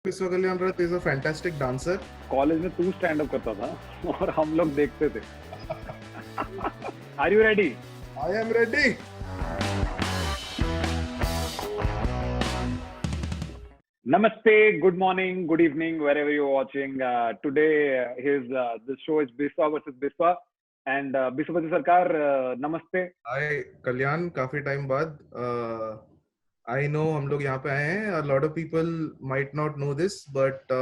Biswa Kalyan Rath is a fantastic dancer. College में तू stand up करता था और हम लोग देखते थे. Are you ready? I am ready. Namaste, good morning, good evening, wherever you're watching. Today, this show is Biswa versus Biswa, and Biswapati Sarkar, namaste. Hi Kalyan, काफी टाइम बाद. I know हम लोग यहाँ पे आए हैं. A lot of people might not know this, but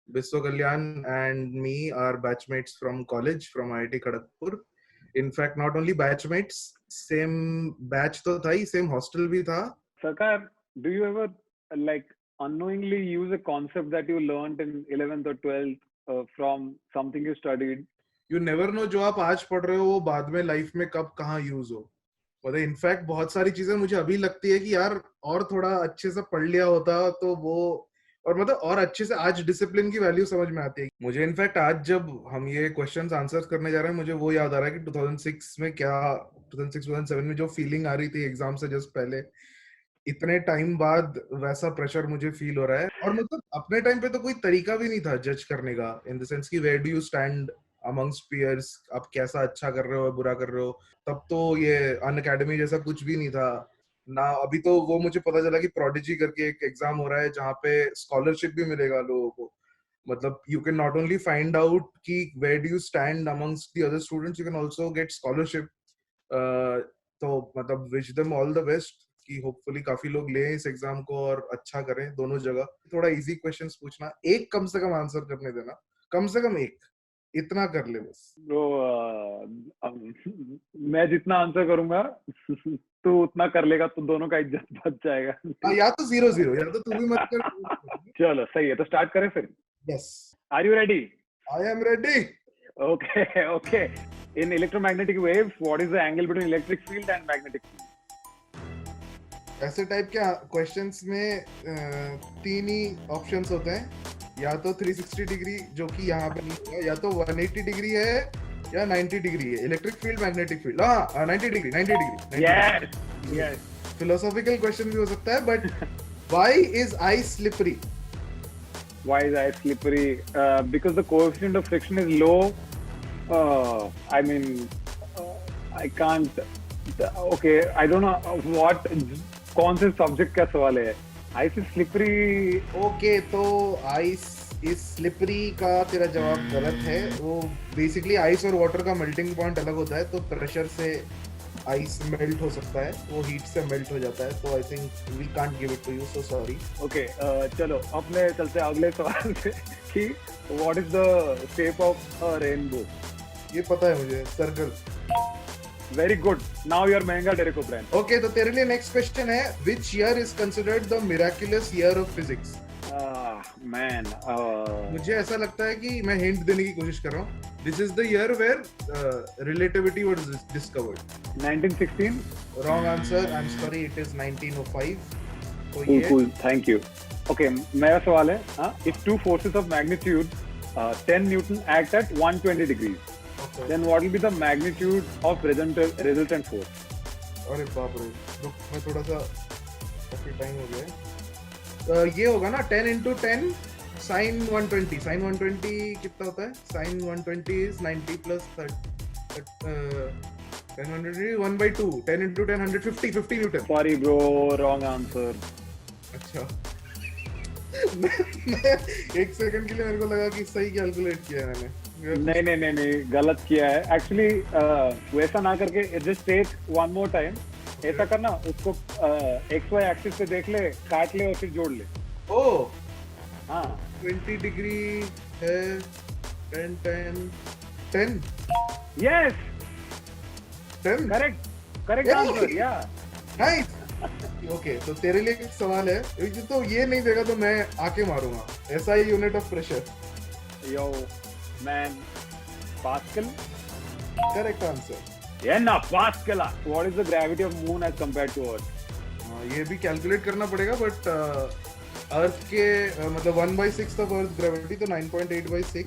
Biswa Kalyan and me are batchmates from college, from IIT Kharagpur. In fact, not only batchmates, same batch तो था ही, same hostel भी था. Sarkar, do you ever like unknowingly use a concept that you learned in 11th or 12th from something you studied? You never know जो आप आज पढ़ रहे हो वो बाद में लाइफ में कब कहाँ यूज हो. मतलब इनफैक्ट बहुत सारी चीजें मुझे अभी लगती है कि यार और थोड़ा अच्छे से पढ़ लिया होता तो वो, और मतलब और अच्छे से आज डिसिप्लिन की वैल्यू समझ में आती है मुझे. इनफैक्ट आज जब हम ये क्वेश्चंस आंसर्स करने जा रहे हैं मुझे वो याद आ रहा है कि 2006 में क्या 2006-2007 में जो फीलिंग आ रही थी एग्जाम से जस्ट पहले, इतने टाइम बाद वैसा प्रेशर मुझे फील हो रहा है. और मतलब अपने टाइम पे तो कोई तरीका भी नहीं था जज करने का, इन द सेंस कि where do you stand amongst peers, आप कैसा अच्छा कर रहे हो बुरा कर रहे हो. तब तो ये अनअकैडमी जैसा कुछ भी नहीं था ना. अभी तो वो मुझे पता चला कि प्रोडिजी करके एक एग्जाम हो रहा है जहाँ पे स्कॉलरशिप भी मिलेगा लोगों को. मतलब you can not only find out कि where do you stand amongst the other students, you can also get scholarship. तो मतलब wish them all the best कि होपफुली काफी लोग लें इस एग्जाम को और अच्छा करें दोनों जगह. थोड़ा इजी क्वेश्चंस पूछना, एक कम से कम आंसर करने देना, कम से कम एक, इतना कर ले बस. तो मैं जितना आंसर करूंगा तू उतना कर लेगा तो दोनों का इज्जत बच जाएगा. या तो 0-0 या तो तू भी मत कर. चलो सही है, तो स्टार्ट करें फिर. Yes, are you ready? I am ready. Okay okay. In electromagnetic waves what is the angle between electric field and magnetic field? ऐसे टाइप के क्वेश्चंस में तीन ही ऑप्शंस होते हैं, या तो 360 डिग्री जो कि यहाँ पे नहीं होगा, या तो 180 डिग्री है या 90 डिग्री है. इलेक्ट्रिक फील्ड मैग्नेटिक फील्ड, हाँ 90 degree. Yes yes. Philosophical question भी हो सकता है, but why is ice slippery? Why is ice slippery? Because the coefficient of friction is low. I mean, I can't. Okay, I don't know what. कौन से subject का सवाल है? Ice is slippery. Okay, तो आइस इज स्लिपरी का तेरा जवाब गलत है. वो बेसिकली आइस और वाटर का मेल्टिंग पॉइंट अलग होता है, तो प्रेशर से आइस मेल्ट हो सकता है, वो हीट से मेल्ट हो जाता है. तो I think we can't give it to you, so sorry. Okay, चलो अब मैं चलते हैं अगले सवाल पे कि what is the shape of a rainbow? ये पता है मुझे, circle. Very good. Now you are महंगा डेरेक ओब्रायन. ओके, तो तेरे लिए नेक्स्ट क्वेश्चन है, which year is considered the miraculous year of physics? Man, मुझे ऐसा लगता है कि मैं हिंट देने की कोशिश कर रहा हूँ. This is the year where relativity was discovered. 1916. Wrong answer, I am sorry, it is 1905. तो Cool, ये cool. Thank you. Okay, मेरा सवाल है, if two forces of magnitude 10 Newton act at 120 degrees, okay. then what will be the magnitude of resultant force? अरे बाप रे, रुक मैं थोड़ा सा, काफी टाइम हो गया है. ये होगा ना 10 into 10 sin 120. sin 120 कितना होता है? sin 120 is 90 plus 10 1/2. 10 into 10 150 Newton. Sorry bro, wrong answer. अच्छा. मैं एक सेकंड के लिए मेरे को लगा कि सही कैलकुलेट किया है मैंने. नहीं, गलत किया है. Actually, वैसा ना करके just take one more time. ऐसा करना, उसको XY एक्सिस पे देख ले, काट ले और फिर जोड़ ले. ओ हाँ, 20 डिग्री है. 10 yes, 10 correct answer. Yeah. Nice. Okay, तो तेरे लिए एक सवाल है, तो ये नहीं देगा तो मैं आके मारूंगा. ऐसा ही unit of pressure. Yo, man, Pascal. Correct answer. Yeah, na Pascal. What is the gravity of moon as compared to Earth? ये भी कैलकुलेट करना पड़ेगा, बट अर्थ के मतलब 1/6 ऑफ अर्थ ग्रेविटी, तो 9.8/6.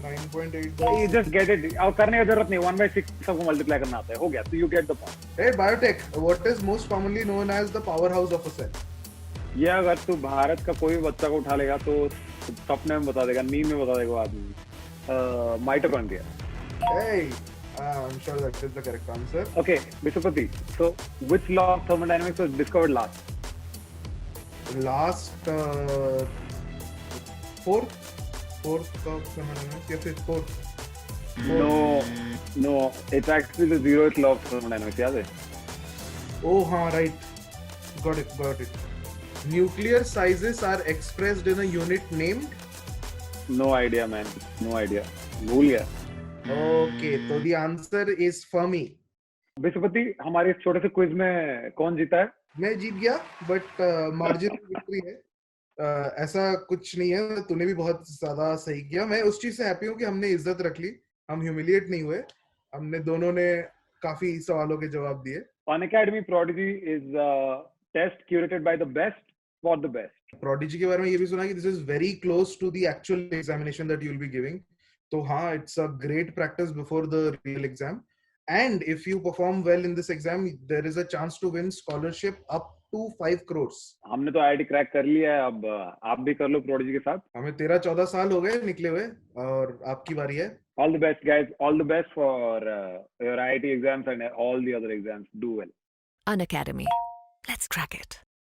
9.8. You just get it. अब करने की जरूरत नहीं. 1/6 सबको मल्टीप्लाई करना आता है. हो गया. So you get the point. Hey, biotech. What is most commonly known as the powerhouse of a cell? ये अगर तू भारत का कोई भी बच्चा को उठा लेगा तो सपने में बता देगा, नींद में बता देगा वो आदमी। Mitochondria. Hey, I'm sure that is the correct answer. Okay, Bisupati. So, which law of thermodynamics was discovered last? Last fourth of thermodynamics या फिर fourth? No, it's actually the zeroth law of thermodynamics. याद है? Oh हाँ, right. Got it. Nuclear sizes are expressed in a unit named? No idea, man. No idea. भूल गया। Okay, तो the answer is Fermi. बिस्पति, हमारे इस छोटे से क्विज में कौन जीता है? मैं जीत गया, but marginal victory है। ऐसा कुछ नहीं है, तूने भी बहुत ज्यादा सही किया। मैं उस चीज से हैप्पी हूँ कि हमने इज्जत रख ली, हम ह्यूमिलिएट नहीं हुए, हमने दोनों ने काफी सवालों के जवाब दिए। Unacademy Prodigy is a test curated by the best for the best. Prodigy के बारे में ये भी सुना कि this is very close to the actual examination that you will be giving. तो हाँ, it's a great practice before the real exam. And if you perform well in this exam, there is a chance to win scholarship up to 5 crores. हमने तो IIT crack कर लिया है, अब आप भी कर लो प्रोडिजी के साथ। हमें 13-14 साल हो गए निकले हुए और आपकी बारी है। All the best, guys. All the best for your IIT exams and all the other exams. Do well. Unacademy. Let's crack it.